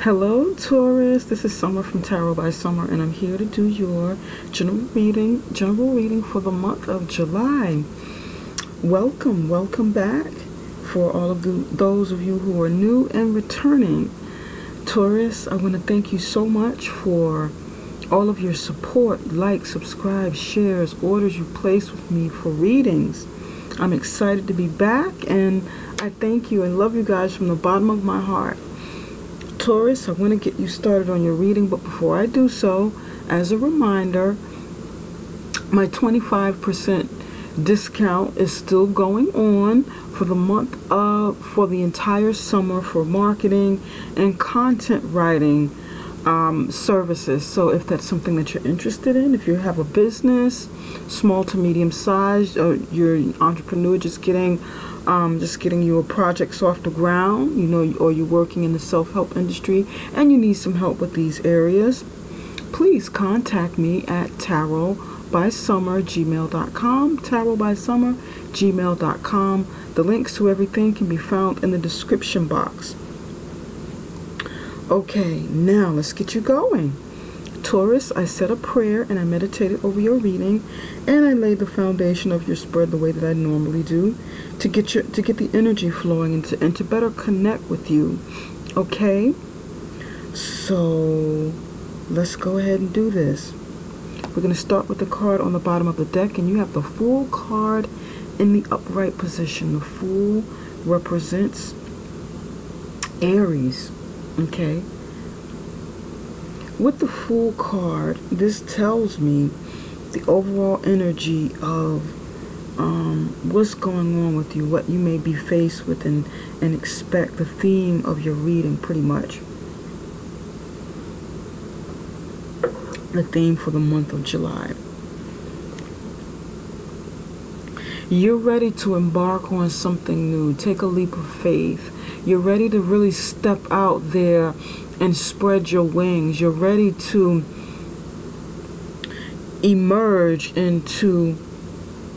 Hello Taurus, this is Summer from Tarot by Summer, and I'm here to do your general reading for the month of July. Welcome back for all of those of you who are new and returning. Taurus, I want to thank you so much for all of your support, likes, subscribes, shares, orders you place with me for readings. I'm excited to be back, and I thank you and love you guys from the bottom of my heart. Taurus, I want to get you started on your reading, but before I do so, as a reminder, my 25% discount is still going on for the for the entire summer for marketing and content writing services. So if that's something that you're interested in, if you have a business, small to medium size, or you're an entrepreneur just getting you projects off the ground, or you're working in the self-help industry and you need some help with these areas, please contact me at tarotbysummer@gmail.com, tarotbysummer@gmail.com. The links to everything can be found in the description box. Okay, now let's get you going. Taurus, I said a prayer and I meditated over your reading, and I laid the foundation of your spread the way that I normally do to get the energy flowing and to better connect with you. Okay? So let's go ahead and do this. We're going to start with the card on the bottom of the deck, and you have the Fool card in the upright position. The Fool represents Aries. Okay? With the Fool card, this tells me the overall energy of what's going on with you, what you may be faced with, and expect the theme of your reading, pretty much. The theme for the month of July. You're ready to embark on something new. Take a leap of faith. You're ready to really step out there and spread your wings. You're ready to emerge into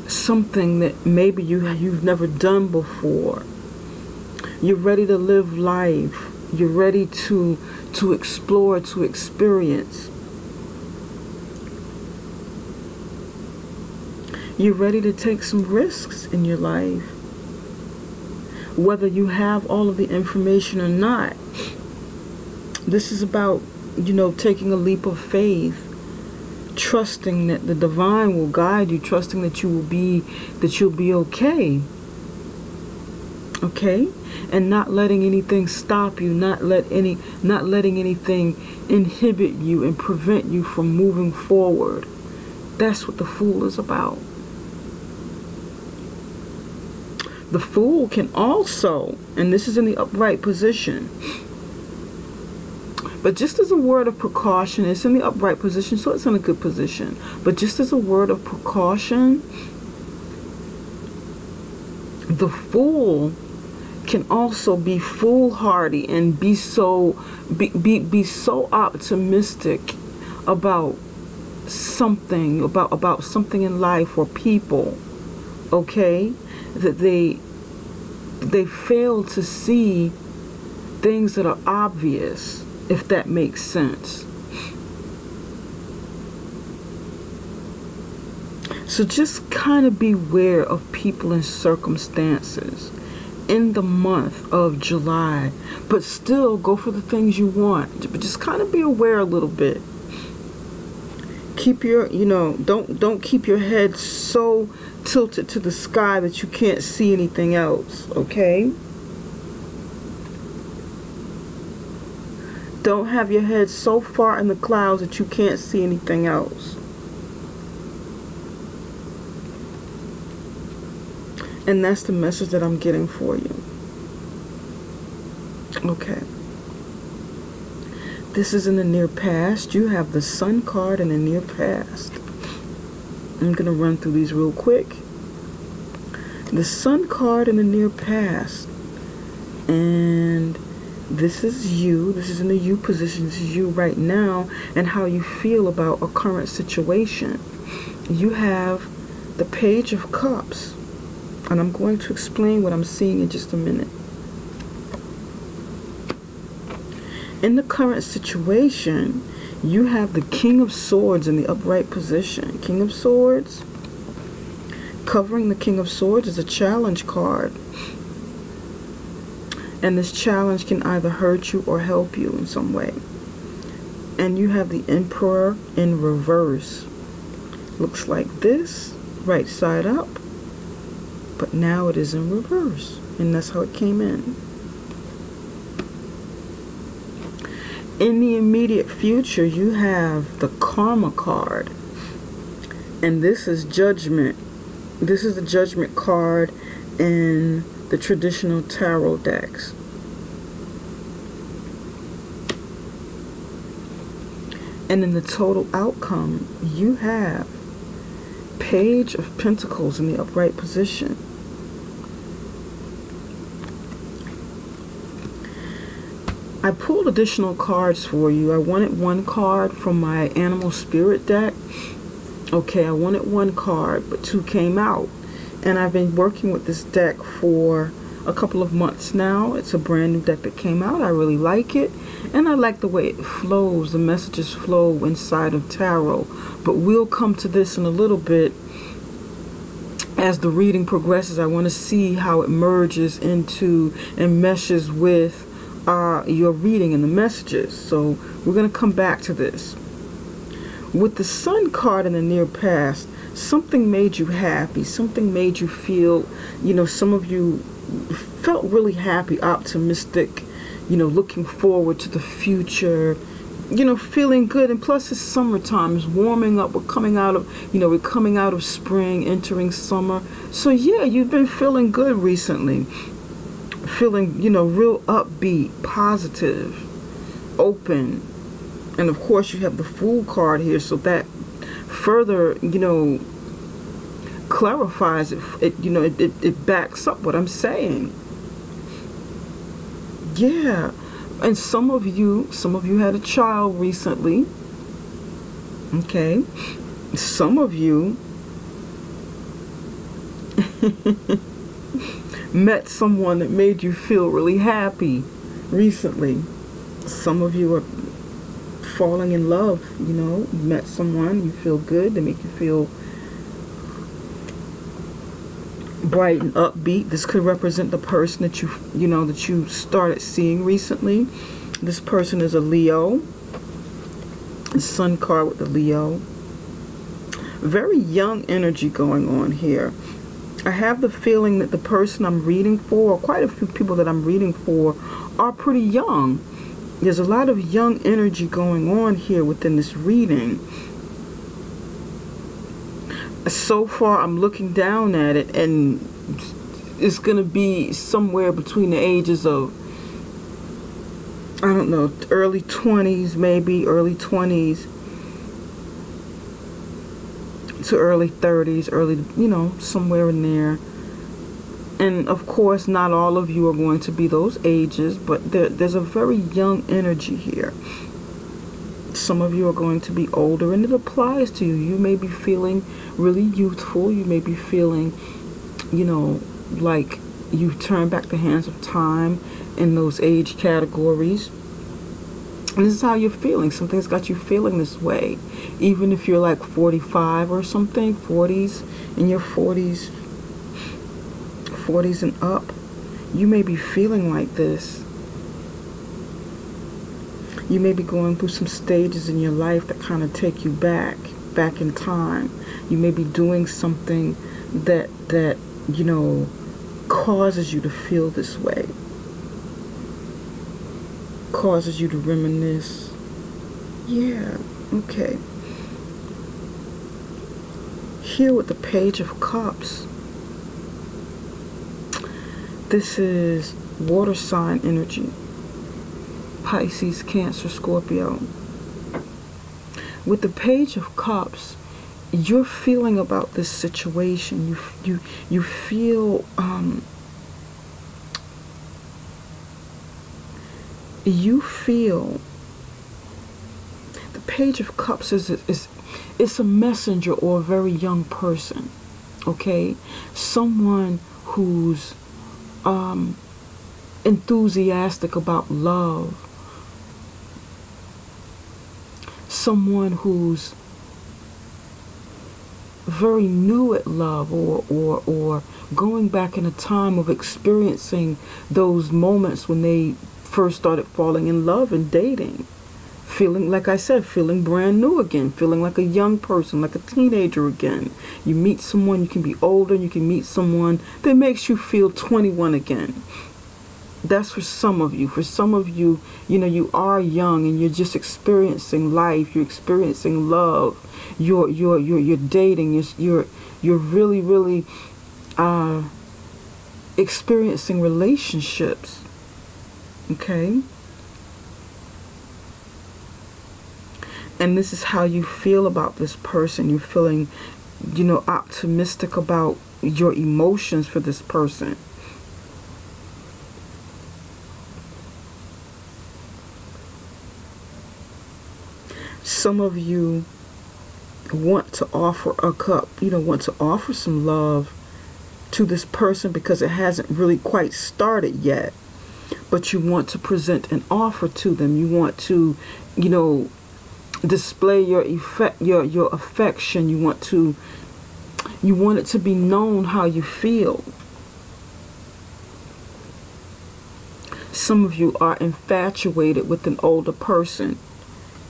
something that maybe you've never done before. You're ready to live life. You're ready to explore, to experience. You're ready to take some risks in your life. Whether you have all of the information or not. This is about, taking a leap of faith, trusting that the divine will guide you, trusting that you'll be okay. Okay? And not letting anything stop you, not letting anything inhibit you and prevent you from moving forward. That's what the Fool is about. The Fool can also, and this is in the upright position, but just as a word of precaution, it's in the upright position, so it's in a good position. But just as a word of precaution, the Fool can also be foolhardy and be so optimistic about something, about something in life or people. Okay? That they fail to see things that are obvious, if that makes sense. So just kind of beware of people and circumstances in the month of July, but still go for the things you want. But just kind of be aware a little bit. Keep your, don't keep your head so tilted to the sky that you can't see anything else, okay? Don't have your head so far in the clouds that you can't see anything else. And that's the message that I'm getting for you. Okay. This is in the near past. You have the Sun card in the near past. I'm going to run through these real quick. The Sun card in the near past. And this is you. This is in the you position. This is you right now and how you feel about a current situation. You have the Page of Cups. And I'm going to explain what I'm seeing in just a minute. In the current situation, you have the King of Swords in the upright position. King of Swords, covering the King of Swords is a challenge card. And this challenge can either hurt you or help you in some way. And you have the Emperor in reverse. Looks like this, right side up. But now it is in reverse. And that's how it came in. In the immediate future, you have the Karma card. And this is Judgment. This is the Judgment card in the traditional tarot decks. And in the total outcome, you have Page of Pentacles in the upright position. I pulled additional cards for you. I wanted one card from my Animal Spirit deck. Okay, I wanted one card, but two came out. And I've been working with this deck for a couple of months now. It's a brand new deck that came out. I really like it. And I like the way it flows. The messages flow inside of tarot. But we'll come to this in a little bit. As the reading progresses, I want to see how it merges into and meshes with your reading and the messages. So we're going to come back to this. With the Sun card in the near past, something made you happy. Something made you feel, you know, some of you felt really happy, optimistic, you know, looking forward to the future, you know, feeling good. And plus it's summertime, it's warming up. We're coming out of, you know, we're coming out of spring, entering summer. So yeah, you've been feeling good recently. Feeling, you know, real upbeat, positive, open. And of course you have the Fool card here, so that further, you know, clarifies it, you know, it backs up what I'm saying. Yeah. And some of you had a child recently. Okay. Some of you met someone that made you feel really happy recently. Some of you are falling in love, you know. You met someone, you feel good, they make you feel bright and upbeat. This could represent the person that you know, that you started seeing recently. This person is a Leo. The Sun card with the Leo. Very young energy going on here. I have the feeling that the person I'm reading for, or quite a few people that I'm reading for, are pretty young. There's a lot of young energy going on here within this reading. So far, I'm looking down at it, and it's going to be somewhere between the ages of, I don't know, early 20s, maybe, early 20s to early 30s, early, you know, somewhere in there. And of course, not all of you are going to be those ages, but there's a very young energy here. Some of you are going to be older, and it applies to you. You may be feeling really youthful. You may be feeling, you know, like you've turned back the hands of time in those age categories. And this is how you're feeling. Something's got you feeling this way. Even if you're like 45 or something, 40s, in your 40s and up, you may be feeling like this. You may be going through some stages in your life that kind of take you back in time. You may be doing something that you know, causes you to feel this way. Causes you to reminisce. Yeah, okay. Here with the Page of Cups, this is water sign energy. Pisces, Cancer, Scorpio. With the Page of Cups, you're feeling about this situation. You feel the Page of Cups is a messenger or a very young person. Okay, someone who's enthusiastic about love, someone who's very new at love, or going back in a time of experiencing those moments when they first started falling in love and dating. Feeling, like I said, feeling brand new again, feeling like a young person, like a teenager again. You meet someone, you can be older, you can meet someone that makes you feel 21 again. That's for some of you. For some of you, you know, you are young and you're just experiencing life, you're experiencing love, you're dating, you're really experiencing relationships. Okay? And this is how you feel about this person. You're feeling, you know, optimistic about your emotions for this person. Some of you want to offer a cup, you know, want to offer some love to this person because it hasn't really quite started yet. But you want to present an offer to them. You want to, you know, display your affection. You want it to be known how you feel. Some of you are infatuated with an older person.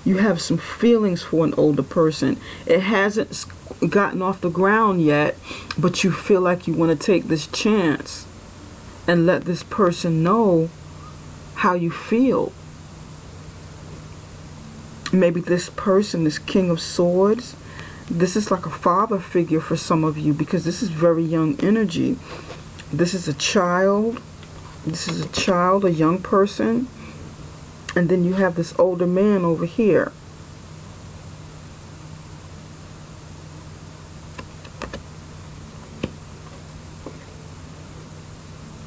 You have some feelings for an older person. It hasn't gotten off the ground yet, but you feel like you want to take this chance and let this person know how you feel. Maybe this person, this King of Swords, this is like a father figure for some of you, because this is very young energy. This is a child. This is a child, a young person. And then you have this older man over here.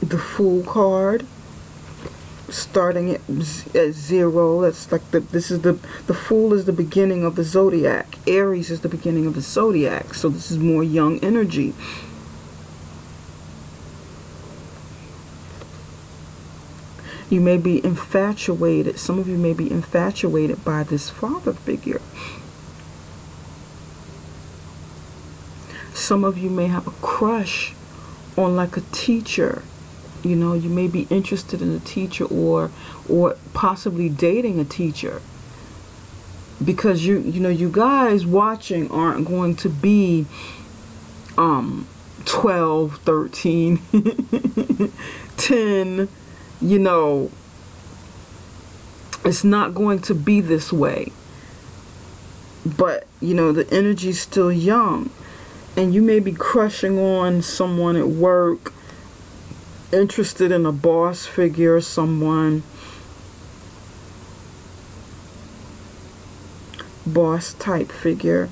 The Fool card, starting at 0. That's like the Fool is the beginning of the zodiac. Aries is the beginning of the zodiac. So this is more young energy. You may be infatuated. Some of you may be infatuated by this father figure. Some of you may have a crush on like a teacher. You know, you may be interested in a teacher, or possibly dating a teacher. Because you know, you guys watching aren't going to be 12, 13, 10. You know, it's not going to be this way. But, you know, the energy's still young. And you may be crushing on someone at work, interested in a boss figure, someone, boss type figure.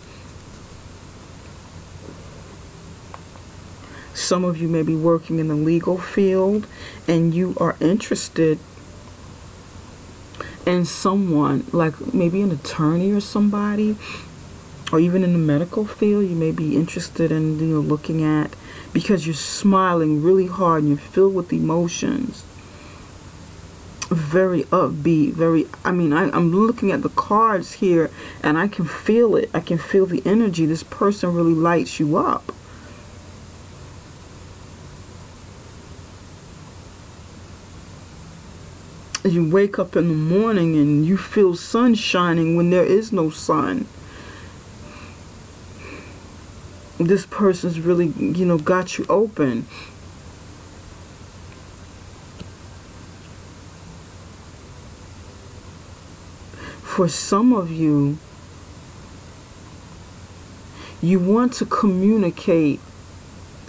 Some of you may be working in the legal field and you are interested in someone, like maybe an attorney or somebody, or even in the medical field. You may be interested in, you know, looking at, because you're smiling really hard and you're filled with emotions. Very upbeat, very, I mean, I'm looking at the cards here and I can feel it. I can feel the energy. This person really lights you up. You wake up in the morning and you feel sun shining when there is no sun. This person's really, you know, got you open. For some of you, you want to communicate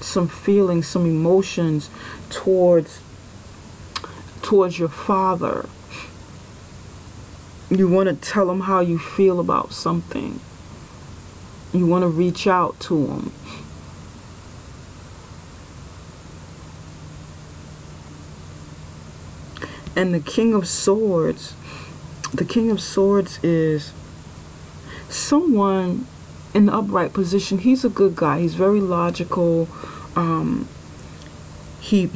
some feelings, some emotions towards your father. You want to tell him how you feel about something. You want to reach out to him. And the King of Swords, is someone in the upright position. He's a good guy. He's very logical. He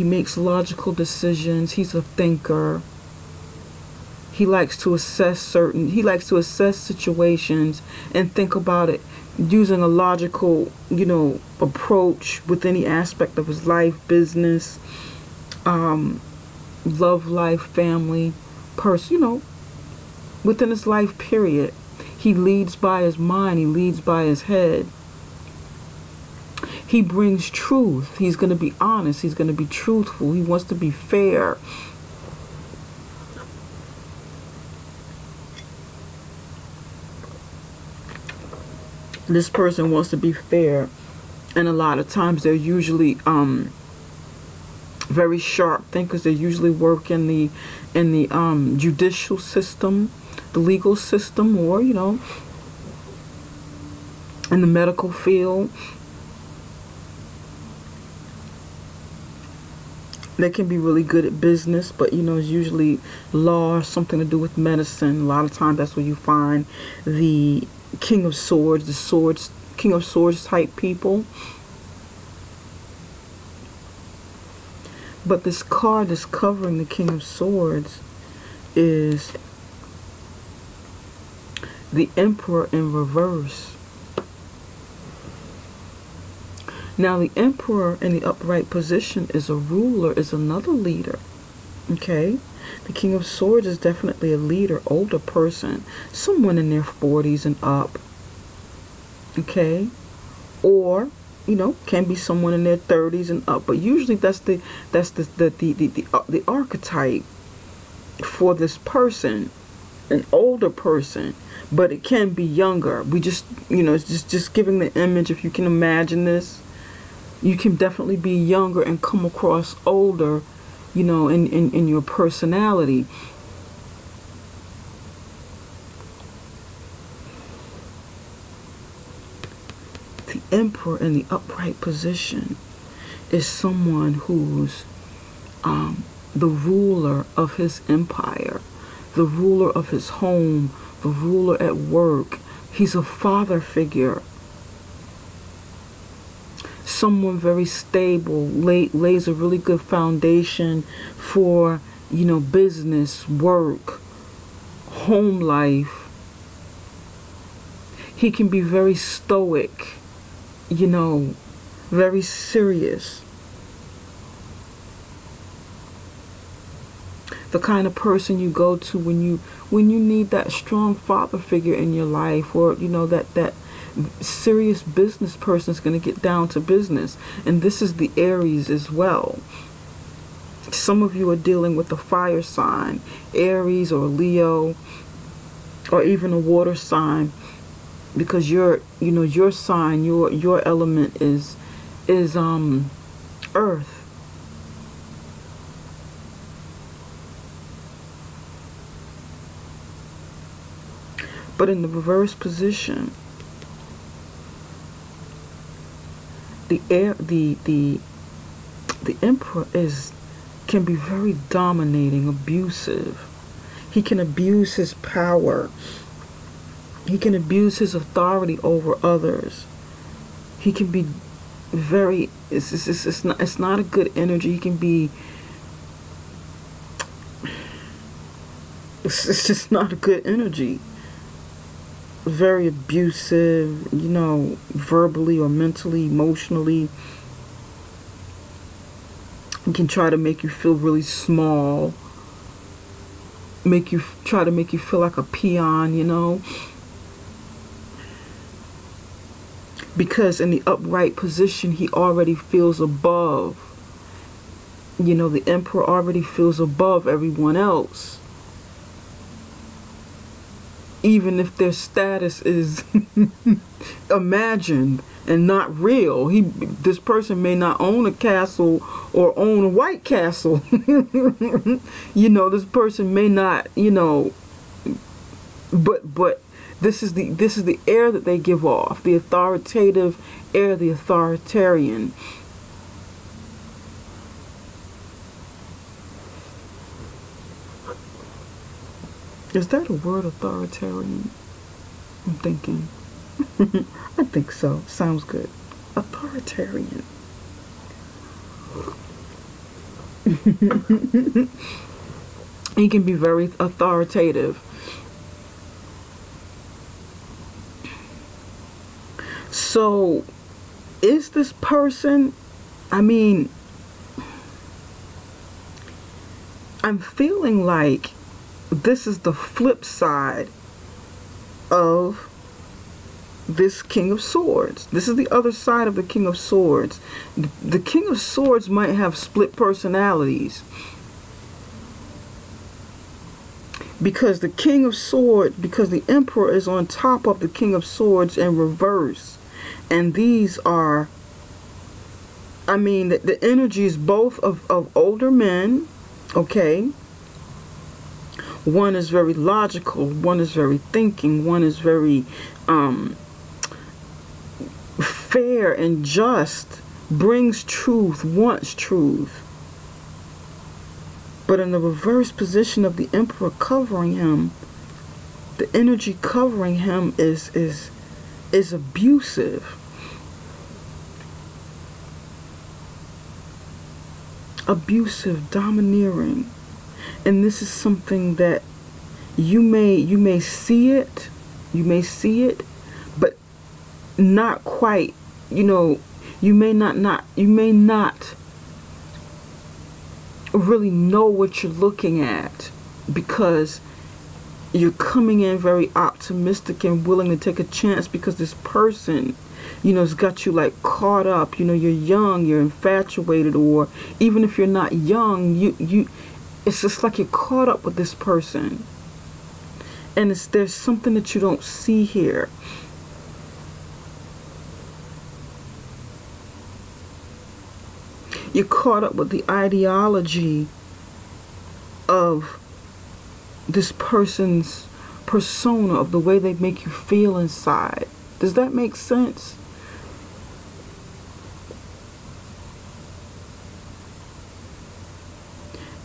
makes logical decisions. He's a thinker. He likes to assess situations and think about it using a logical, approach with any aspect of his life, business, love life, family, within his life period. He leads by his mind, he leads by his head. He brings truth. He's going to be honest, he's going to be truthful, he wants to be fair. This person wants to be fair, and a lot of times they're usually very sharp thinkers. They usually work in the judicial system, the legal system, or in the medical field. They can be really good at business, but it's usually law or something to do with medicine. A lot of times that's where you find the King of Swords, King of Swords type people. But this card that's covering the King of Swords is the Emperor in reverse. Now the Emperor in the upright position is a ruler, is another leader. Okay? The King of Swords is definitely a leader, older person, someone in their 40s and up. Okay? Or, can be someone in their 30s and up, but usually that's the archetype for this person, an older person, but it can be younger. We just, it's just giving the image. If you can imagine this, you can definitely be younger and come across older, in your personality. The Emperor in the upright position is someone who's the ruler of his empire, the ruler of his home, the ruler at work. He's a father figure. Someone very stable, lays a really good foundation for, business, work, home life. He can be very stoic, very serious. The kind of person you go to when you need that strong father figure in your life, or that serious business person is going to get down to business. And this is the Aries as well. Some of you are dealing with a fire sign, Aries or Leo, or even a water sign, because your sign, your element is earth. But in the reverse position, the Emperor can be very dominating, abusive. He can abuse his power. He can abuse his authority over others. He can be very, it's not a good energy. He can be, it's just not a good energy. Very abusive, verbally or mentally, emotionally. He can try to make you feel really small, try to make you feel like a peon, because in the upright position he already feels above. The Emperor already feels above everyone else, even if their status is imagined and not real. This person may not own a castle or own a White Castle. This person may not, but this is the air that they give off, the authoritative air, the authoritarian. Is that a word, authoritarian? I'm thinking. I think so. Sounds good. Authoritarian. He can be very authoritative. So, is this person, I mean, I'm feeling like this is the flip side of this King of Swords. This is the other side of the King of Swords. The King of Swords might have split personalities. Because the King of Swords, because the Emperor is on top of the King of Swords in reverse. And these are, I mean, the energies both of older men, okay? One is very logical, one is very thinking, one is very fair and just, brings truth, wants truth. But in the reverse position of the Emperor covering him, the energy covering him is abusive. Abusive, domineering. And this is something that you may see it, but not quite, you know, you may not really know what you're looking at, because you're coming in very optimistic and willing to take a chance, because this person, you know, has got you like caught up. You know, you're young, you're infatuated, or even if you're not young, it's just like you're caught up with this person. And there's something that you don't see here. You're caught up with the ideology of this person's persona, of the way they make you feel inside. Does that make sense?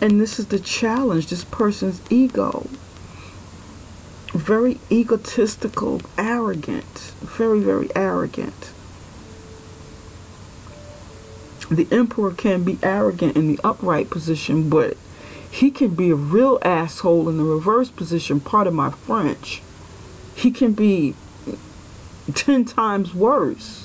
And this is the challenge, this person's ego. Very egotistical, arrogant, very, very arrogant. The Emperor can be arrogant in the upright position, but he can be a real asshole in the reverse position. Pardon my French. He can be 10 times worse.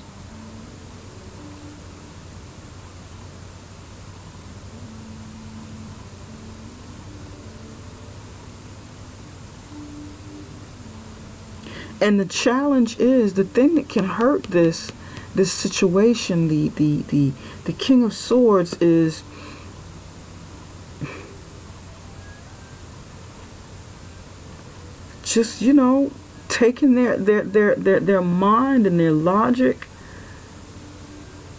And the challenge is, the thing that can hurt this situation, the King of Swords, is just, you know, taking their mind and their logic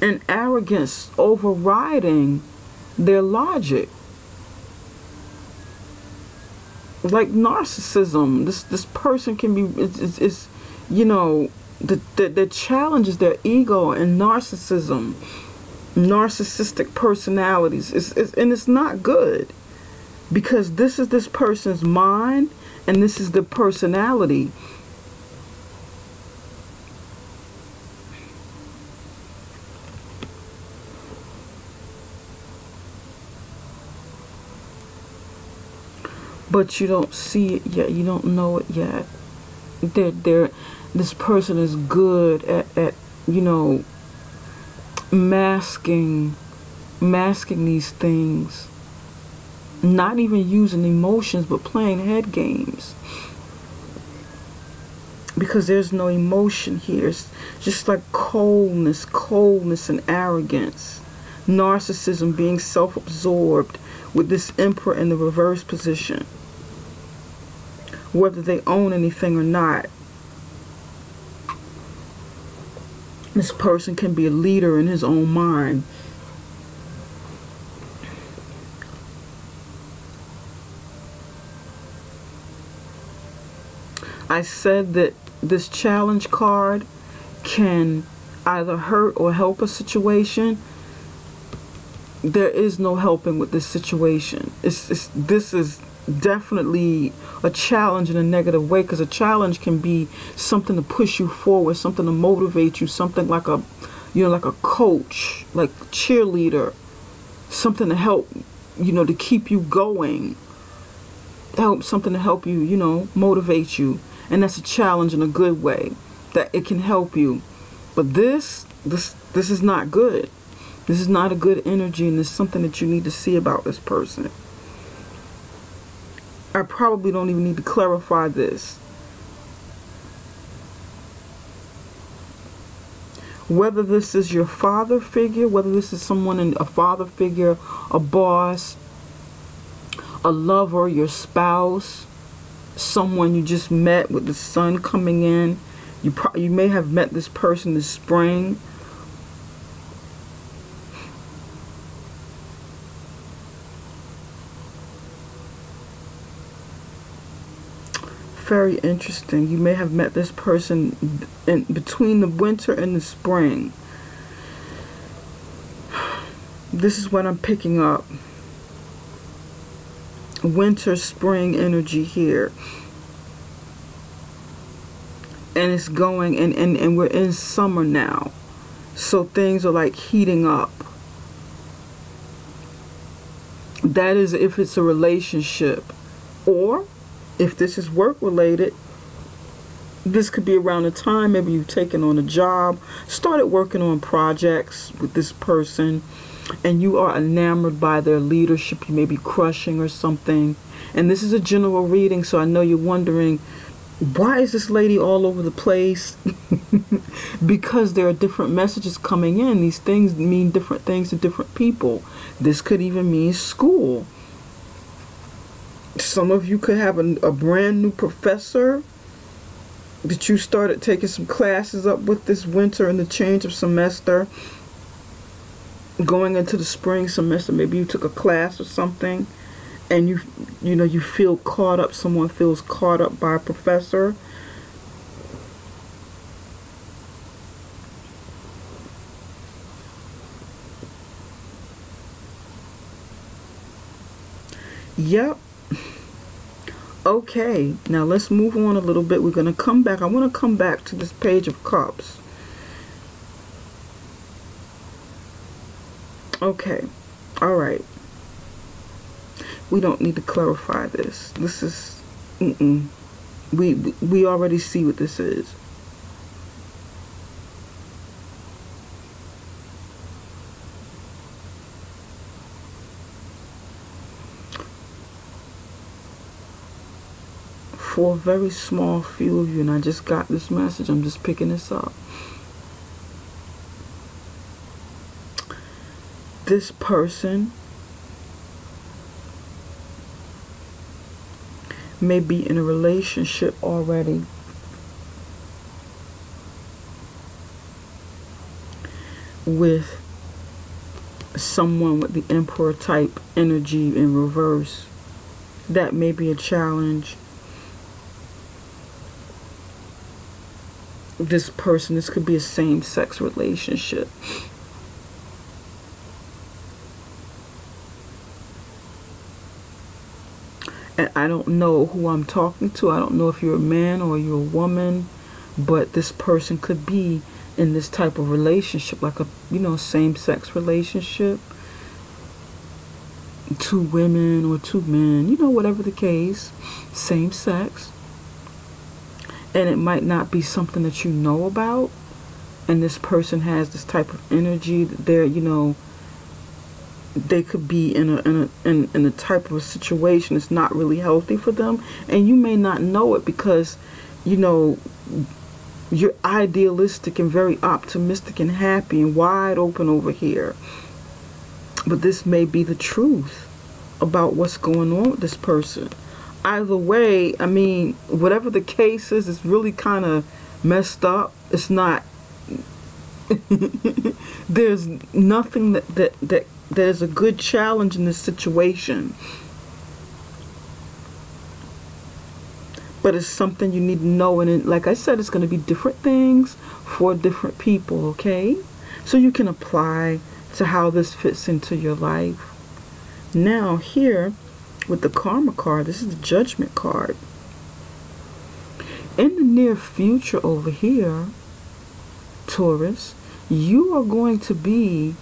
and arrogance overriding their logic. Like narcissism, this person can be, it's you know, the challenge is their ego and narcissism, narcissistic personalities, and it's not good, because this is this person's mind and this is the personality. But you don't see it yet. You don't know it yet. This person is good at you know, masking these things. Not even using emotions, but playing head games. Because there's no emotion here. It's just like coldness and arrogance. Narcissism, being self-absorbed, with this Emperor in the reverse position. Whether they own anything or not. This person can be a leader in his own mind. I said that this challenge card can either hurt or help a situation. There is no helping with this situation. This is definitely a challenge in a negative way, because a challenge can be something to push you forward, something to motivate you, something like a, you know, like a coach, like cheerleader, something to help, you know, to keep you going. something to help you, you know, motivate you. And that's a challenge in a good way, that it can help you. But this is not good. This is not a good energy, and it's something that you need to see about this person. I probably don't even need to clarify this. Whether this is your father figure, whether this is someone in a father figure, a boss, a lover, your spouse, someone you just met with the sun coming in. You may have met this person this spring. Very interesting. You may have met this person in between the winter and the spring. This is what I'm picking up. Winter, spring energy here. And it's going, and we're in summer now. So things are like heating up. That is if it's a relationship. Or if this is work related, this could be around the time maybe you've taken on a job, started working on projects with this person, and you are enamored by their leadership. You may be crushing or something. And this is a general reading, so I know you're wondering, why is this lady all over the place? Because there are different messages coming in. These things mean different things to different people. This could even mean school. Some of you could have a brand new professor that you started taking some classes up with this winter and the change of semester. Going into the spring semester, maybe you took a class or something, and you feel caught up. Someone feels caught up by a professor. Yep. Okay, now let's move on a little bit. We're going to come back. I want to come back to this Page of Cups. Okay, all right. We don't need to clarify this. This is, we already see what this is. For a very small few of you, and I just got this message, I'm just picking this up. This person may be in a relationship already with someone with the Emperor type energy in reverse. That may be a challenge. This person, this could be a same-sex relationship. And I don't know who I'm talking to. I don't know if you're a man or you're a woman, but this person could be in this type of relationship, like a, same-sex relationship. Two women or two men, whatever the case, same sex. And it might not be something that you know about, and this person has this type of energy that they're, they could be in a type of a situation that's not really healthy for them, and you may not know it because, you're idealistic and very optimistic and happy and wide open over here. But this may be the truth about what's going on with this person. Either way, I mean, whatever the case is, it's really kind of messed up. It's not. There's nothing that there's a good challenge in this situation. But it's something you need to know, and like I said, it's going to be different things for different people, okay? So you can apply to how this fits into your life. Now here, with the Karma card, this is the Judgment card. In the near future over here, Taurus, you are going to be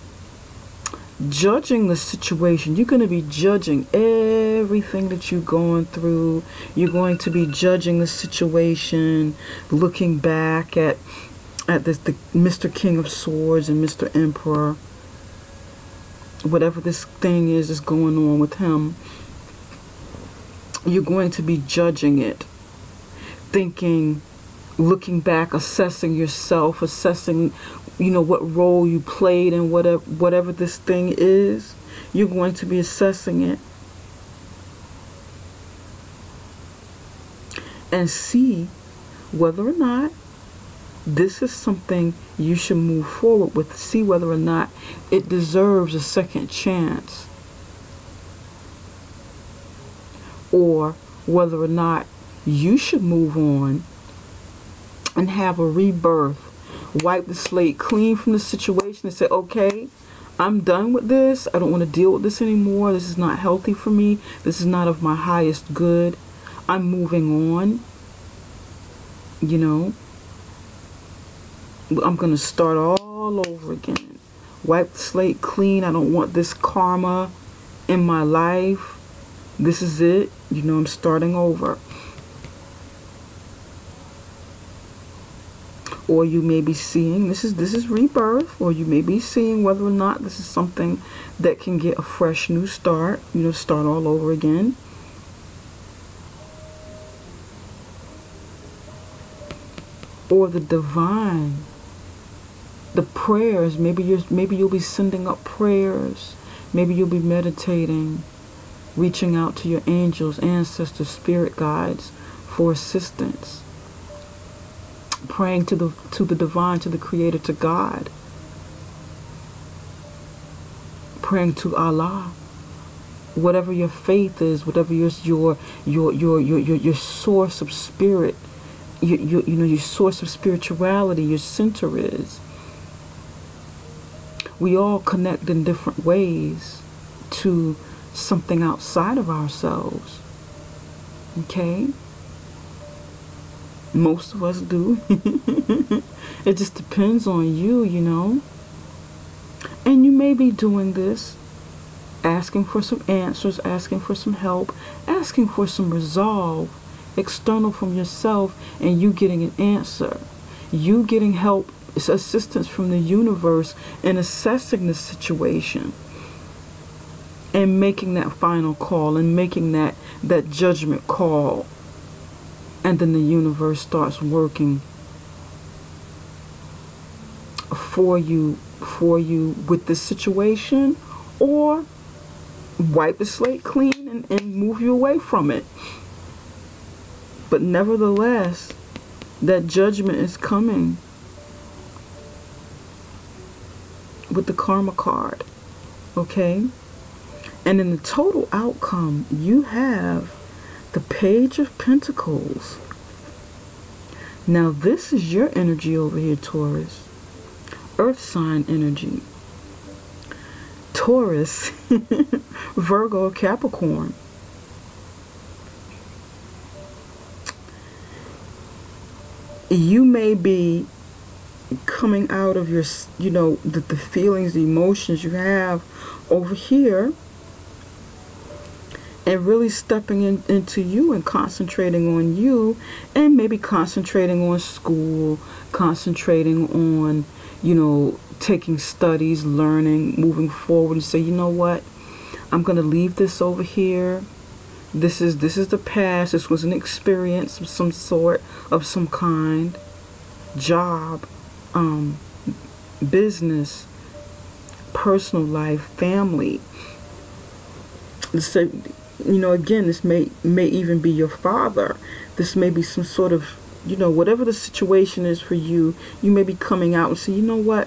judging the situation. You're going to be judging everything that you're going through. You're going to be judging the situation, looking back at this, the Mr. King of Swords and Mr. Emperor. Whatever this thing is going on with him, you're going to be judging it, thinking, looking back, assessing yourself, assessing, you know, what role you played in whatever this thing is. You're going to be assessing it and see whether or not this is something you should move forward with. See whether or not it deserves a second chance, or whether or not you should move on and have a rebirth. Wipe the slate clean from the situation and say, okay, I'm done with this. I don't want to deal with this anymore. This is not healthy for me. This is not of my highest good. I'm moving on. You know, I'm going to start all over again. Wipe the slate clean. I don't want this karma in my life. This is it. You know, I'm starting over. Or you may be seeing, this is rebirth, or you may be seeing whether or not this is something that can get a fresh new start, you know, start all over again. Or the divine, the prayers, maybe you'll be sending up prayers, maybe you'll be meditating, reaching out to your angels, ancestors, spirit guides for assistance. Praying to the divine, to the creator, to God. Praying to Allah. Whatever your faith is, whatever your source of spirit, you know, your source of spirituality, your center is. We all connect in different ways to something outside of ourselves. Okay? Most of us do. It just depends on you, you know. And you may be doing this, asking for some answers, asking for some help, asking for some resolve, external from yourself, and you getting an answer. You getting help, assistance from the universe in assessing the situation and making that final call and making that judgment call. And then the universe starts working for you with this situation, or wipe the slate clean and move you away from it. But nevertheless, that judgment is coming with the karma card. Okay? And in the total outcome, you have the Page of Pentacles. Now this is your energy over here, Taurus. Earth sign energy. Taurus, Virgo, Capricorn. You may be coming out of your, you know, the feelings, the emotions you have over here, and really stepping into you and concentrating on you, and maybe concentrating on school, concentrating on, you know, taking studies, learning, moving forward, and say, you know what, I'm going to leave this over here. This is the past. This was an experience of some sort, of some kind. Job, business, personal life, family. So, you know, again, this may even be your father. This may be some sort of, you know, whatever the situation is for you, you may be coming out and say, you know what,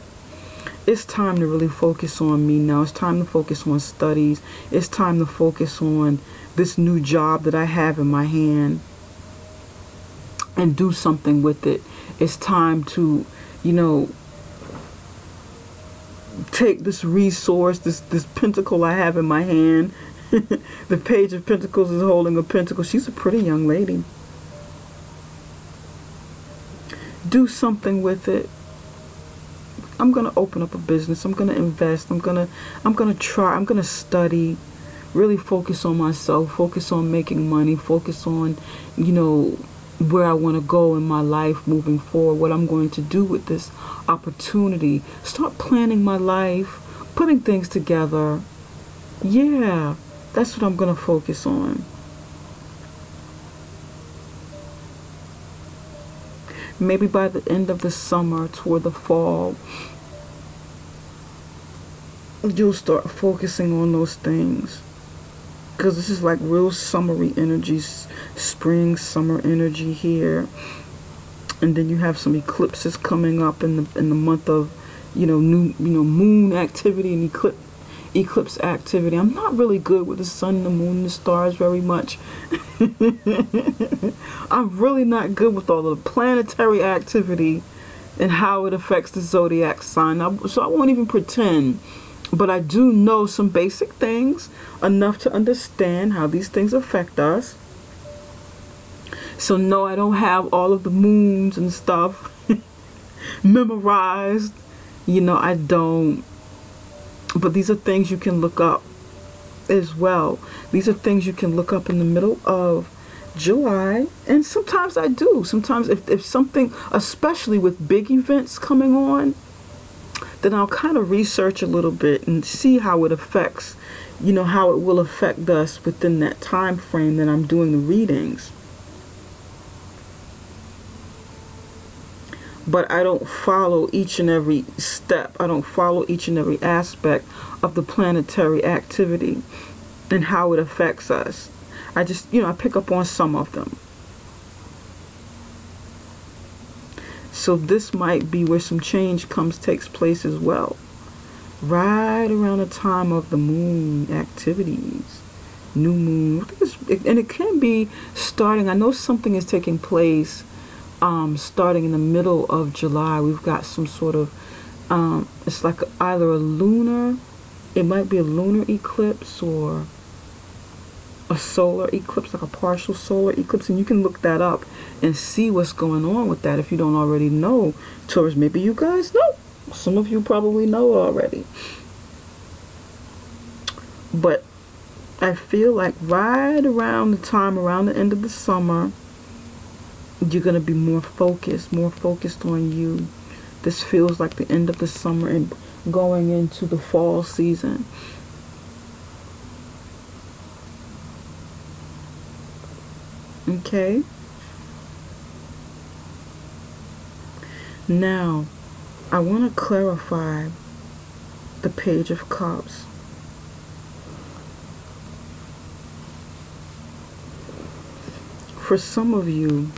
it's time to really focus on me now. It's time to focus on studies. It's time to focus on this new job that I have in my hand and do something with it. It's time to, you know, take this resource, this pentacle I have in my hand. The Page of Pentacles is holding a pentacle. She's a pretty young lady. Do something with it. I'm gonna open up a business. I'm gonna invest. I'm gonna try. I'm gonna study. Really focus on myself. Focus on making money. Focus on, you know, where I want to go in my life moving forward. What I'm going to do with this opportunity. Start planning my life. Putting things together. Yeah, that's what I'm gonna focus on. Maybe by the end of the summer, toward the fall, you'll start focusing on those things. Because this is like real summery energies, spring, summer energy here. And then you have some eclipses coming up in the month of, moon activity and eclipse activity. I'm not really good with the sun, the moon, and the stars very much. I'm really not good with all of the planetary activity and how it affects the zodiac sign. So I won't even pretend. But I do know some basic things, enough to understand how these things affect us. So no, I don't have all of the moons and stuff memorized. I don't. But these are things you can look up as well. These are things you can look up in the middle of July. And sometimes I do. Sometimes if something, especially with big events coming on, then I'll kind of research a little bit and see how it affects, how it will affect us within that time frame that I'm doing the readings. But I don't follow each and every step. I don't follow each and every aspect of the planetary activity and how it affects us. I just, I pick up on some of them. So this might be where some change takes place as well. Right around the time of the moon activities. New moon. And it can be starting, I know something is taking place starting in the middle of July. We've got some sort of, it's like either a lunar, it might be a lunar eclipse or a solar eclipse, like a partial solar eclipse, and you can look that up and see what's going on with that if you don't already know. Taurus, maybe you guys know. Some of you probably know already. But I feel like right around the time, around the end of the summer, you're going to be more focused on you. This feels like the end of the summer and going into the fall season. Okay. Now, I want to clarify the Page of Cups. For some of you,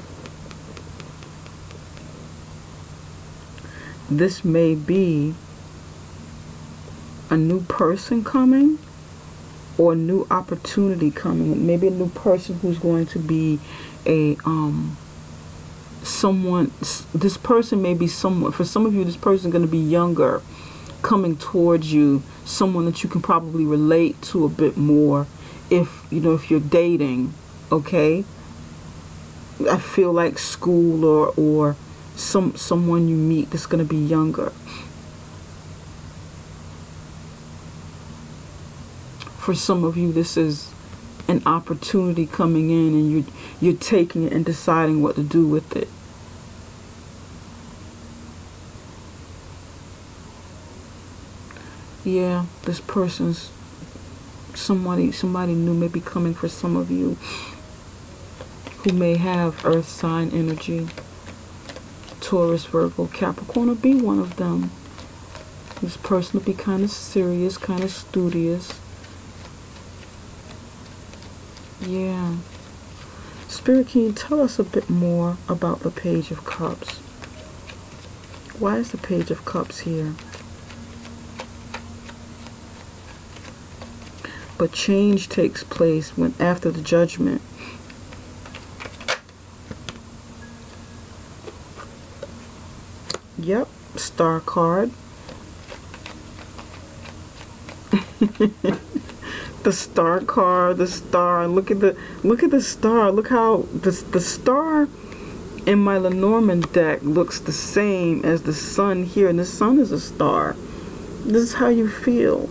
this may be a new person coming or a new opportunity coming. Maybe a new person who's going to be a someone. This person may be someone. For some of you, this person is going to be younger, coming towards you. Someone that you can probably relate to a bit more. If you're dating, okay. I feel like school or someone you meet that's going to be younger. For some of you, this is an opportunity coming in, and you're taking it and deciding what to do with it. Yeah, this person's somebody new may be coming for some of you who may have earth sign energy. Taurus, Virgo, Capricorn will be one of them. This person will be kind of serious, kind of studious. Yeah. Spirit, can you tell us a bit more about the Page of Cups? Why is the Page of Cups here? But change takes place after the judgment. Yep, Star card. The Star card, the star. Look at the star. Look how the star And my Lenormand deck looks the same as the sun here, and the sun is a star. This is how you feel.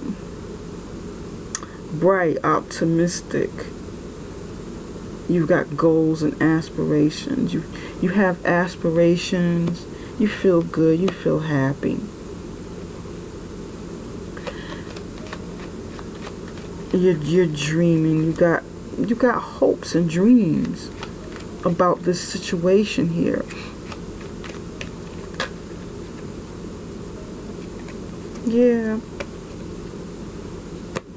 Bright, optimistic. You've got goals and aspirations. You have aspirations. You feel good. You feel happy. You're dreaming. You got hopes and dreams about this situation here. Yeah.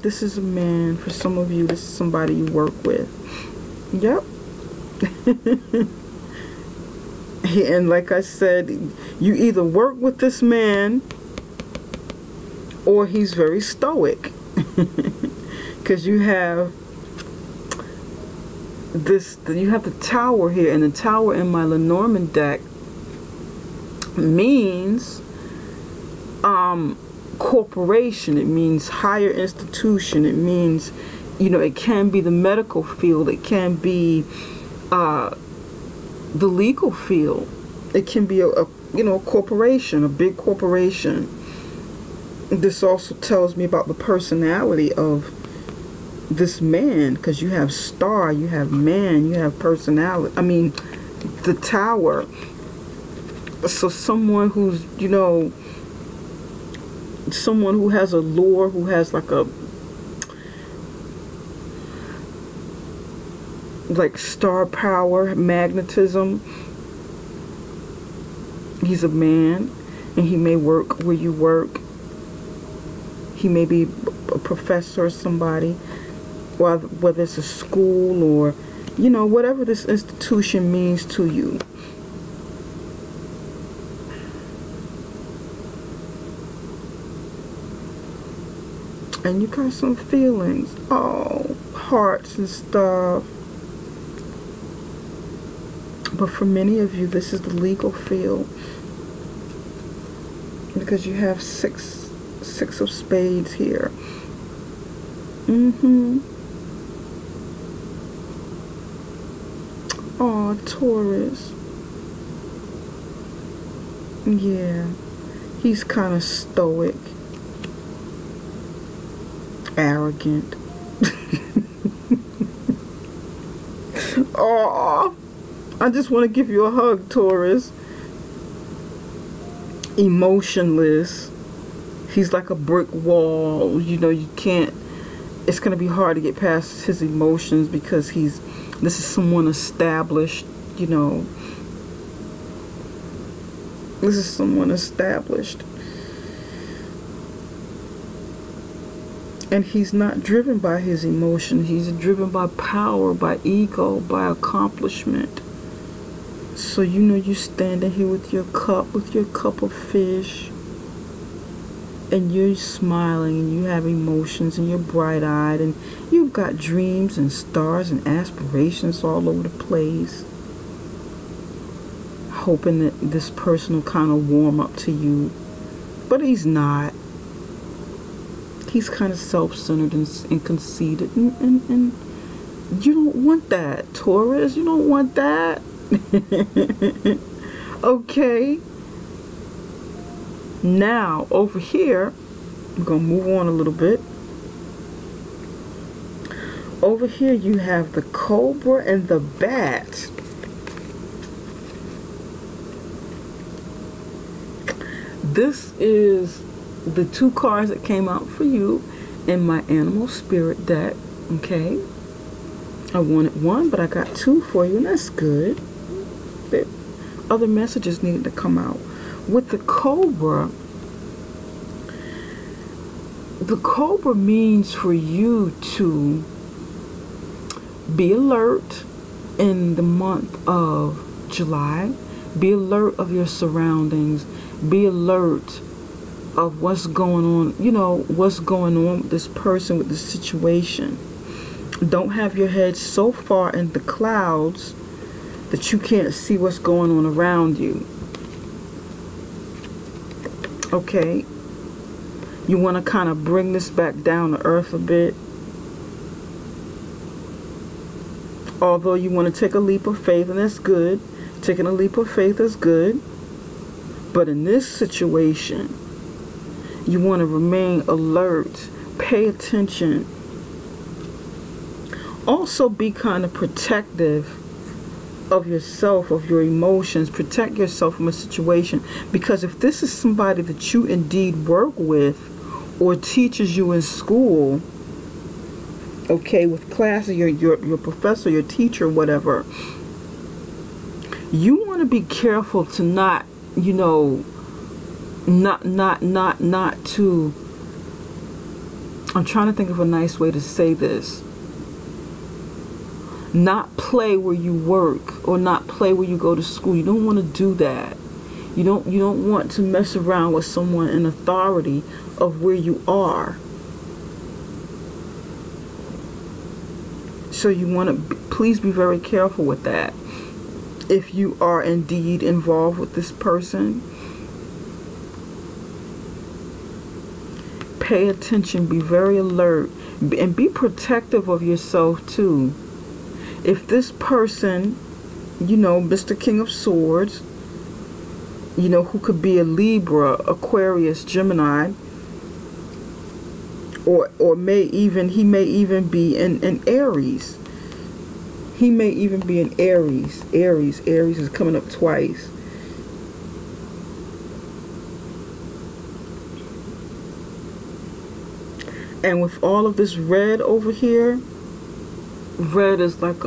This is a man. For some of you, this is somebody you work with. Yep. And like I said, you either work with this man or he's very stoic. Because you have this, you have the Tower here, and the Tower in my Lenormand deck means corporation. It means higher institution. It means, you know, it can be the medical field. It can be the legal field. It can be a corporation, a big corporation. This also tells me about the personality of this man, because you have star, you have man, you have personality. I mean, the Tower. So someone who's, you know, someone who has a lure, who has like star power, magnetism. He's a man, and he may work where you work. He may be a professor or somebody, whether it's a school or, you know, whatever this institution means to you. And you got some feelings. Oh, hearts and stuff. But for many of you, this is the legal field. Because you have six of spades here. Oh, Taurus. Yeah. He's kind of stoic. Arrogant. Oh, I just want to give you a hug, Taurus. Emotionless. He's like a brick wall. You know, you can't, it's going to be hard to get past his emotions, because this is someone established, you know. This is someone established. And he's not driven by his emotion. He's driven by power, by ego, by accomplishment. So, you know, you're standing here with your cup of fish. And you're smiling, and you have emotions, and you're bright-eyed, and you've got dreams and stars and aspirations all over the place. Hoping that this person will kind of warm up to you. But he's not. He's kind of self-centered and conceited. And you don't want that, Taurus. You don't want that. Okay. Now, over here, I'm going to move on a little bit. Over here, you have the Cobra and the Bat. This is the two cards that came out for you in my Animal Spirit deck. Okay. I wanted one, but I got two for you, and that's good. But other messages needed to come out. With the Cobra means for you to be alert in the month of July. Be alert of your surroundings. Be alert of what's going on, you know, what's going on with this person, with this situation. Don't have your head so far in the clouds that you can't see what's going on around you. Okay, you want to kind of bring this back down to earth a bit. Although you want to take a leap of faith, and that's good. Taking a leap of faith is good, but in this situation, you want to remain alert, pay attention. Also be kind of protective of yourself, of your emotions. Protect yourself from a situation, because if this is somebody that you indeed work with or teaches you in school, okay, with classes, your professor, your teacher, whatever, you want to be careful to not, you know, not to, I'm trying to think of a nice way to say this, not play where you work or not play where you go to school. You don't want to do that. You don't want to mess around with someone in authority of where you are. So you want to please be very careful with that. If you are indeed involved with this person, pay attention, be very alert, and be protective of yourself too. If this person, you know, Mr. King of Swords, you know, who could be a Libra, Aquarius, Gemini, or he may even be in Aries. He may even be in Aries. Aries is coming up twice. And with all of this red over here, red is like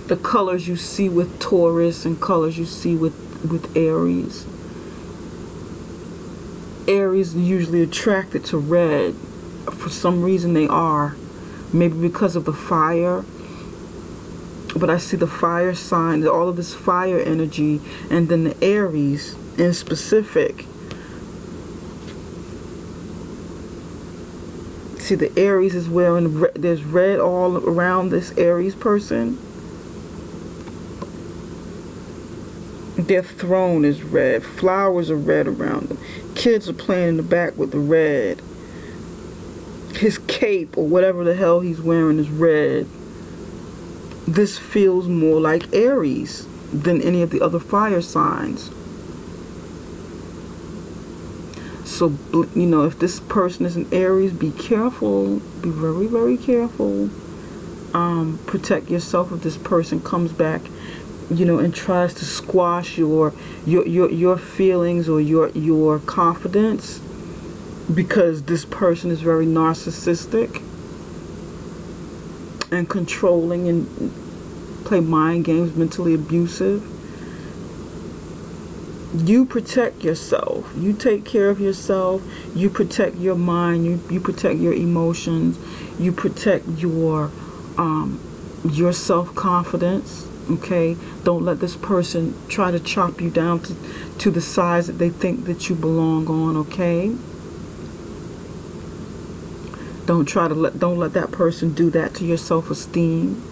the colors you see with Taurus and colors you see with Aries. Aries are usually attracted to red. For some reason they are. Maybe because of the fire. But I see the fire sign, all of this fire energy, and then the Aries in specific. See, the Aries is wearing red. There's red all around this Aries person. Their throne is red. Flowers are red around them. Kids are playing in the back with the red. His cape or whatever the hell he's wearing is red. This feels more like Aries than any of the other fire signs. So, you know, if this person is an Aries, be careful. Be very, very careful. Protect yourself if this person comes back, you know, and tries to squash your feelings or your confidence, because this person is very narcissistic and controlling and play mind games, mentally abusive. You protect yourself. You take care of yourself. You protect your mind. You protect your emotions. You protect your self-confidence. Okay? Don't let this person try to chop you down to the size that they think that you belong on. Okay? Don't let that person do that to your self-esteem.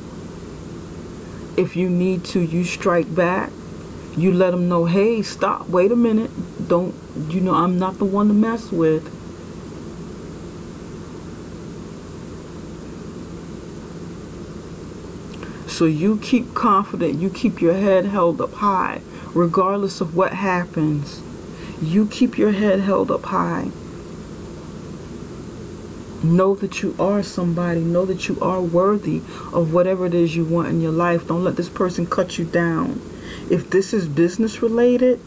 If you need to, you strike back. You let them know, hey, stop, wait a minute. Don't, you know, I'm not the one to mess with. So you keep confident, you keep your head held up high, regardless of what happens. You keep your head held up high. Know that you are somebody. Know that you are worthy of whatever it is you want in your life. Don't let this person cut you down. If this is business related,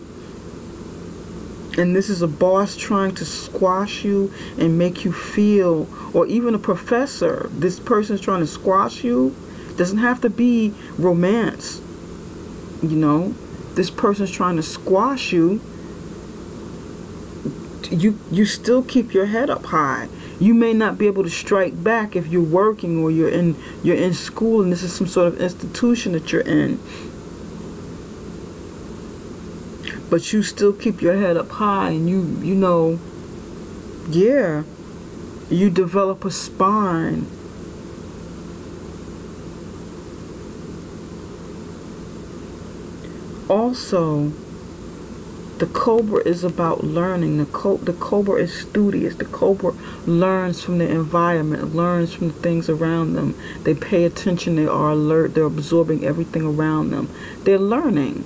and this is a boss trying to squash you and make you feel, or even a professor, this person is trying to squash you, doesn't have to be romance. You know, this person is trying to squash you. You still keep your head up high. You may not be able to strike back if you're working or you're in school and this is some sort of institution that you're in. But you still keep your head up high, and you know, yeah, you develop a spine. Also, The Cobra is about learning. The Cobra is studious. The Cobra learns from the environment, learns from the things around them. They pay attention. They are alert. They're absorbing everything around them. They're learning.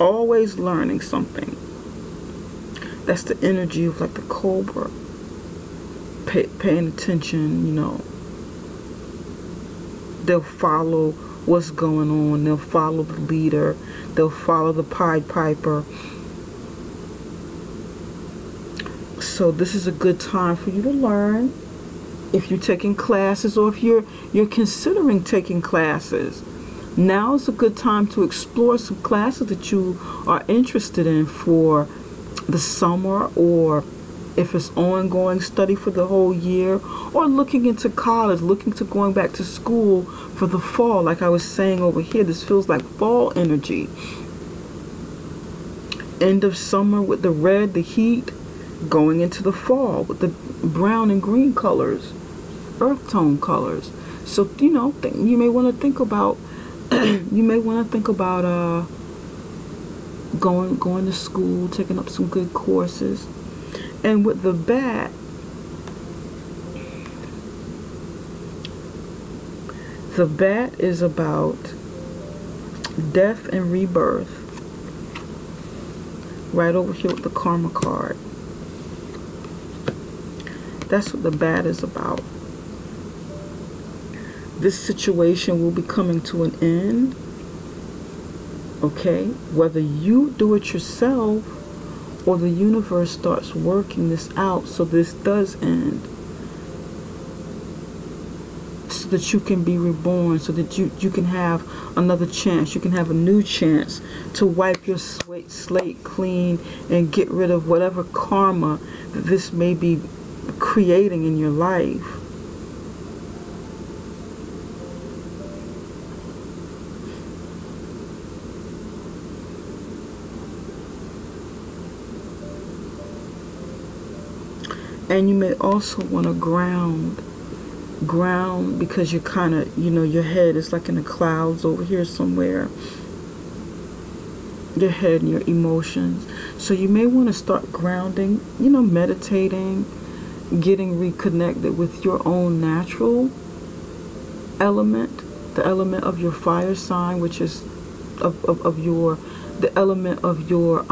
Always learning something. That's the energy of like the Cobra. Paying attention, you know. They'll follow what's going on. They'll follow the leader. They'll follow the Pied Piper. So this is a good time for you to learn. If you're taking classes, or if you're considering taking classes, now is a good time to explore some classes that you are interested in for the summer, or if it's ongoing study for the whole year, or looking into college, looking to going back to school for the fall. Like I was saying over here, this feels like fall energy. End of summer with the red, the heat, going into the fall with the brown and green colors, earth tone colors. So, you know, you may want to think about going to school, taking up some good courses. And with the bat, is about death and rebirth. Right over here with the Karma card. That's what the bat is about. This situation will be coming to an end. Okay? Whether you do it yourself or the universe starts working this out so this does end. So that you can be reborn, so that you can have another chance. You can have a new chance to wipe your slate clean and get rid of whatever karma that this may be creating in your life. And you may also want to ground because you're kind of, you know, your head is like in the clouds over here somewhere. Your head and your emotions. So you may want to start grounding, you know, meditating, getting reconnected with your own natural element, the element of your fire sign, which is the element of your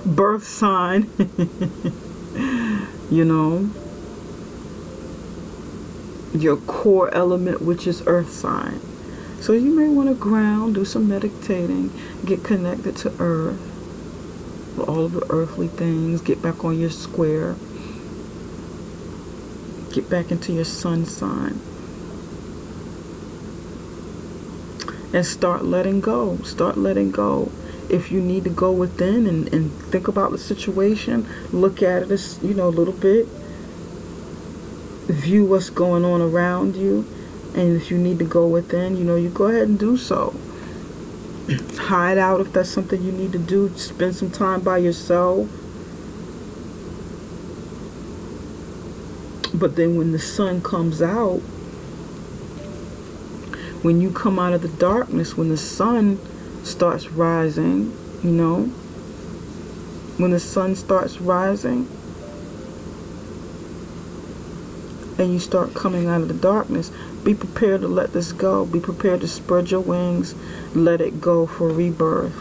birth sign. You know, your core element, which is earth sign. So you may want to ground, do some meditating, get connected to earth, all of the earthly things, get back on your square, get back into your sun sign, and start letting go. Start letting go. If you need to go within and think about the situation, look at it as, you know, a little bit, view what's going on around you, and if you need to go within, you know, you go ahead and do so. Hide out if that's something you need to do. Spend some time by yourself. But then when the sun comes out, when you come out of the darkness, when the sun starts rising, you know, when the sun starts rising and you start coming out of the darkness, be prepared to let this go. Be prepared to spread your wings, let it go for rebirth.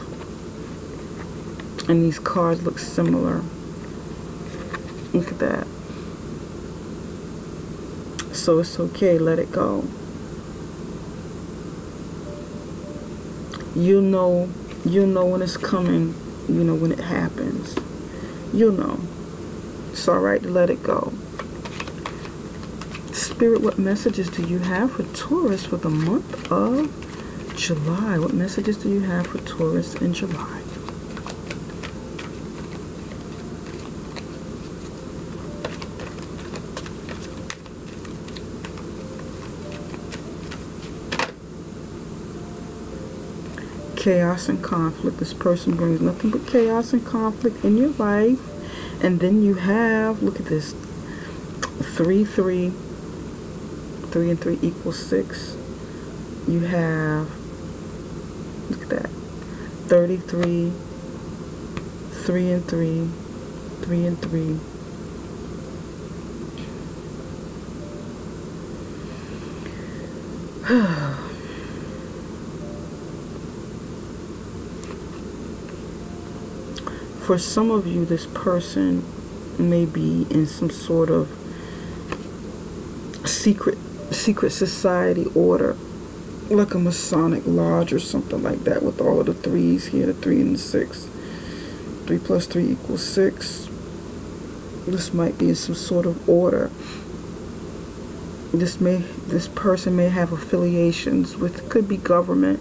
And these cards look similar. Look at that. So it's okay, let it go. You'll know when it's coming, you know, when it happens. You'll know. It's alright to let it go. Spirit, what messages do you have for Taurus for the month of July? What messages do you have for Taurus in July? Chaos and conflict. This person brings nothing but chaos and conflict in your life. And then you have, look at this, 3, 3. 3 and 3 equals 6. You have Look at that. 33, 3 and 3, 3 and 3. For some of you, this person may be in some sort of secret society order, like a Masonic lodge or something like that, with all of the threes here, the 3 and the 6. 3 plus 3 equals 6. This might be in some sort of order. This person may have affiliations with, could be government,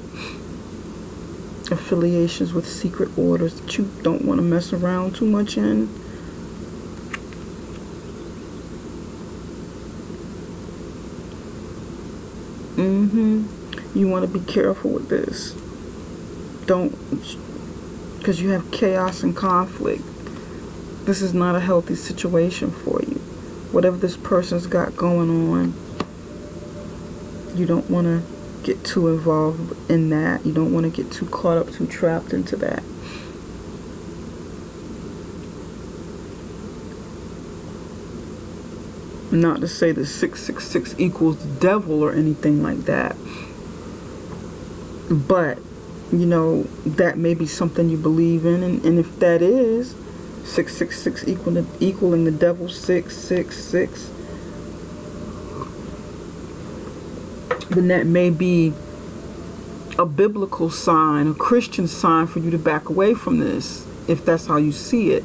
affiliations with secret orders that you don't want to mess around too much in. You want to be careful with this. Don't, because you have chaos and conflict. This is not a healthy situation for you. Whatever this person's got going on, you don't want to get too involved in that. You don't want to get too caught up, too trapped into that. Not to say that 666 equals the devil or anything like that. But, you know, that may be something you believe in. And if that is 666 equaling the devil, 666, then that may be a biblical sign, a Christian sign for you to back away from this, if that's how you see it.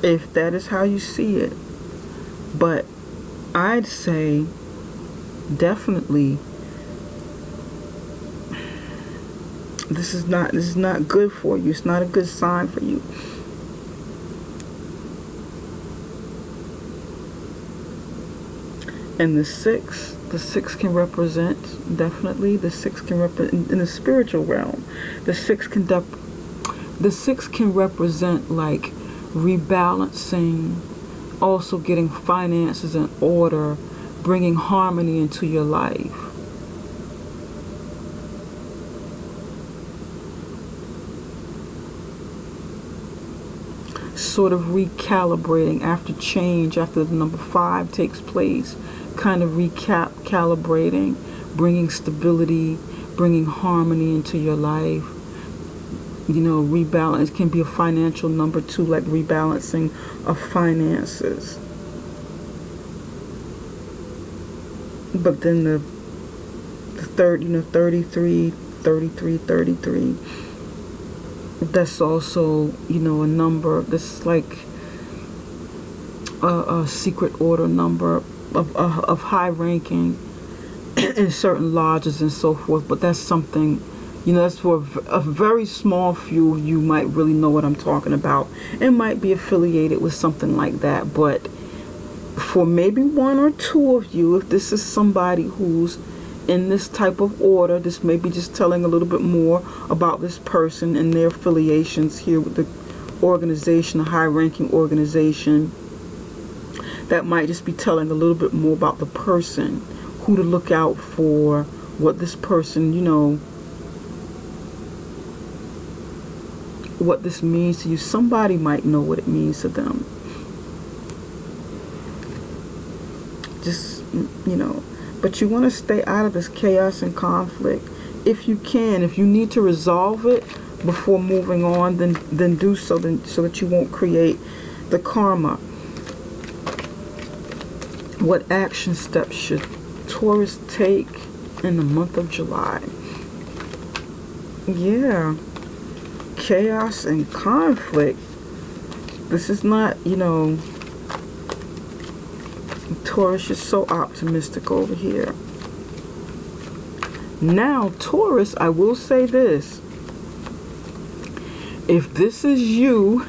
If that is how you see it. But I'd say definitely this is not good for you. It's not a good sign for you. And the 6 can represent, definitely the 6 can represent in the spiritual realm. The 6 can represent like rebalancing, also getting finances in order, bringing harmony into your life. Sort of recalibrating after change, after the number 5 takes place, kind of recalibrating, bringing stability, bringing harmony into your life. You know, rebalance can be a financial number too, like rebalancing of finances. But then the third, you know, 33, 33, 33. That's also, you know, a number. This is like a secret order number of high ranking in certain lodges and so forth. But that's something, you know, that's for a very small few. You might really know what I'm talking about. It might be affiliated with something like that. But for maybe 1 or 2 of you, if this is somebody who's in this type of order, this may be just telling a little bit more about this person and their affiliations here with the organization, a high-ranking organization. That might just be telling a little bit more about the person, who to look out for, what this person, you know, what this means to you. Somebody might know what it means to them. Just, you know, but you want to stay out of this chaos and conflict if you can. If you need to resolve it before moving on, then do so, so that you won't create the karma. What action steps should Taurus take in the month of July? Yeah, chaos and conflict. This is not, you know, Taurus is so optimistic over here. Now, Taurus, I will say this. If this is you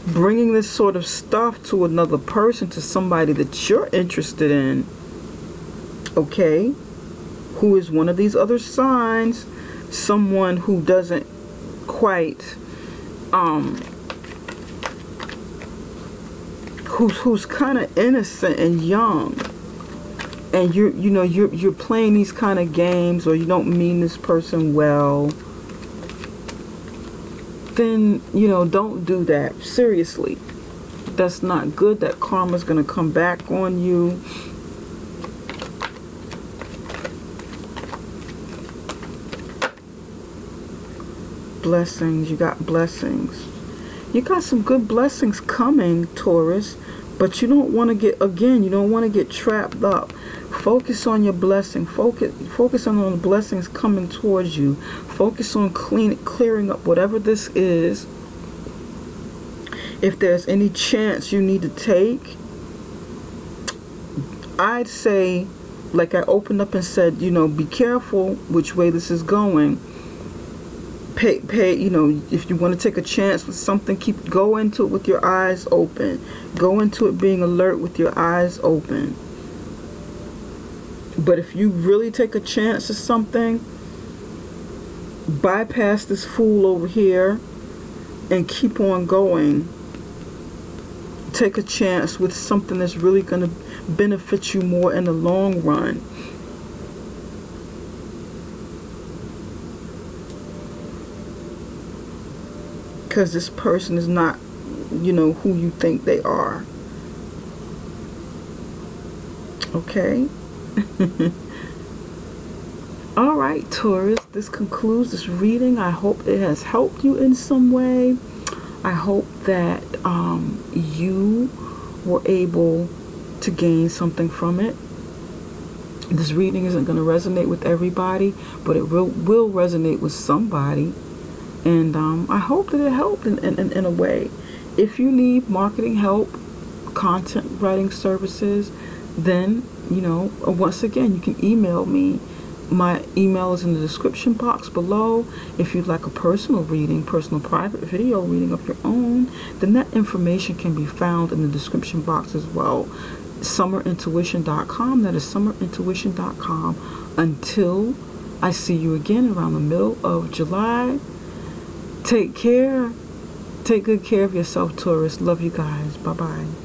bringing this sort of stuff to another person, to somebody that you're interested in, okay, who is one of these other signs, someone who doesn't quite who's kind of innocent and young, and you're playing these kind of games, or you don't mean this person well, then don't do that. Seriously, that's not good. That karma's gonna come back on you. Blessings. You got blessings. You got some good blessings coming, Taurus, but you don't want to get, again, you don't want to get trapped up. Focus on your blessing. Focus on the blessings coming towards you. Focus on clearing up whatever this is. If there's any chance you need to take, I'd say, like I opened up and said, be careful which way this is going. Pay, if you want to take a chance with something, go into it with your eyes open. Go into it being alert with your eyes open. But if you really take a chance with something, bypass this fool over here and keep on going. Take a chance with something that's really going to benefit you more in the long run. Because this person is not, who you think they are. Okay? Alright, Taurus, this concludes this reading. I hope it has helped you in some way. I hope that you were able to gain something from it. This reading isn't going to resonate with everybody, but it will resonate with somebody. And I hope that it helped in a way. If you need marketing help, content writing services, then, once again, you can email me. My email is in the description box below. If you'd like a personal reading, personal private video reading of your own, then that information can be found in the description box as well. summerintuition.com. That is summerintuition.com. Until I see you again around the middle of July. Take care. Take good care of yourself, Taurus. Love you guys. Bye-bye.